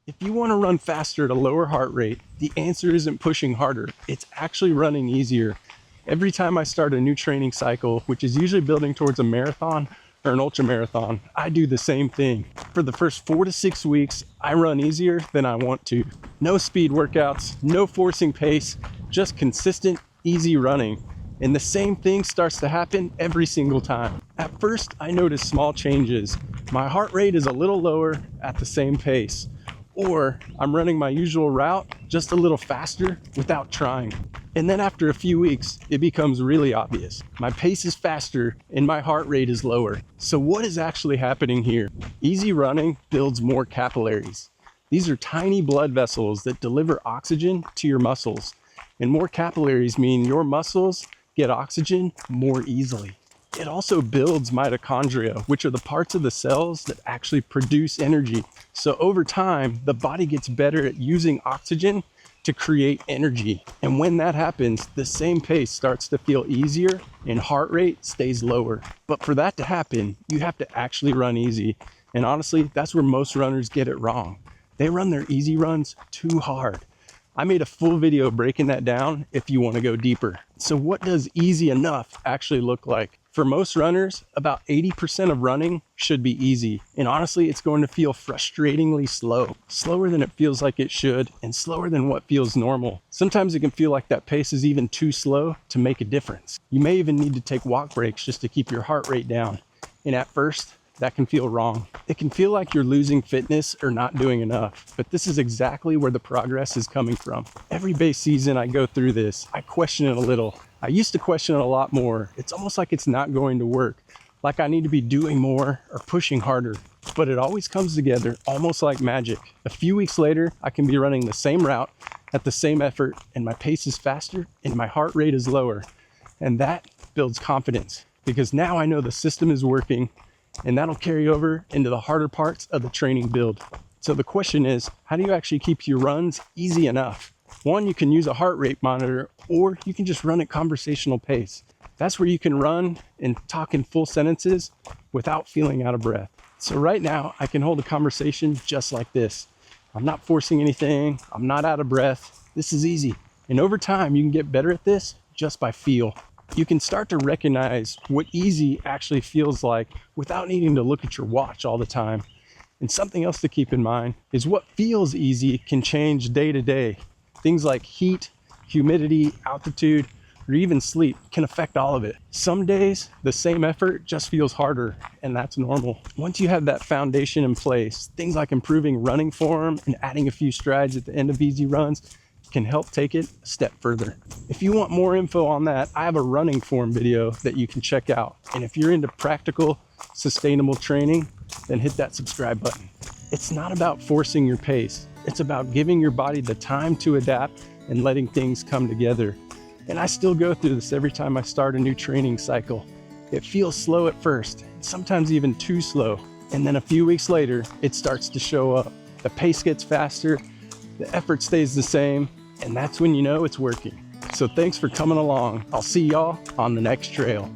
If you want to run faster at a lower heart rate, the answer isn't pushing harder, it's actually running easier. Every time I start a new training cycle, which is usually building towards a marathon or an ultra marathon, I do the same thing. For the first 4 to 6 weeks, I run easier than I want to. No speed workouts, no forcing pace, just consistent, easy running. And the same thing starts to happen every single time. At first, I notice small changes. My heart rate is a little lower at the same pace. Or I'm running my usual route just a little faster without trying. And then after a few weeks, it becomes really obvious. My pace is faster and my heart rate is lower. So what is actually happening here? Easy running builds more capillaries. These are tiny blood vessels that deliver oxygen to your muscles. And more capillaries mean your muscles get oxygen more easily. It also builds mitochondria, which are the parts of the cells that actually produce energy. So over time, the body gets better at using oxygen to create energy. And when that happens, the same pace starts to feel easier and heart rate stays lower. But for that to happen, you have to actually run easy. And honestly, that's where most runners get it wrong. They run their easy runs too hard. I made a full video breaking that down if you want to go deeper. So what does easy enough actually look like? For most runners, about 80% of running should be easy. And honestly, it's going to feel frustratingly slow. Slower than it feels like it should, and slower than what feels normal. Sometimes it can feel like that pace is even too slow to make a difference. You may even need to take walk breaks just to keep your heart rate down. And at first, that can feel wrong. It can feel like you're losing fitness or not doing enough, but this is exactly where the progress is coming from. Every base season I go through this, I question it a little. I used to question it a lot more. It's almost like it's not going to work, like I need to be doing more or pushing harder, but it always comes together almost like magic. A few weeks later, I can be running the same route at the same effort, and my pace is faster and my heart rate is lower. And that builds confidence because now I know the system is working, and that'll carry over into the harder parts of the training build. So the question is, how do you actually keep your runs easy enough? One, you can use a heart rate monitor, or you can just run at conversational pace. That's where you can run and talk in full sentences without feeling out of breath. So right now, I can hold a conversation just like this. I'm not forcing anything. I'm not out of breath. This is easy. And over time, you can get better at this just by feel. You can start to recognize what easy actually feels like without needing to look at your watch all the time. And something else to keep in mind is what feels easy can change day to day. Things like heat, humidity, altitude, or even sleep can affect all of it. Some days, the same effort just feels harder, and that's normal. Once you have that foundation in place, things like improving running form and adding a few strides at the end of easy runs can help take it a step further. If you want more info on that, I have a running form video that you can check out. And if you're into practical, sustainable training, then hit that subscribe button. It's not about forcing your pace. It's about giving your body the time to adapt and letting things come together. And I still go through this every time I start a new training cycle. It feels slow at first, sometimes even too slow. And then a few weeks later, it starts to show up. The pace gets faster, the effort stays the same, and that's when you know it's working. So thanks for coming along. I'll see y'all on the next trail.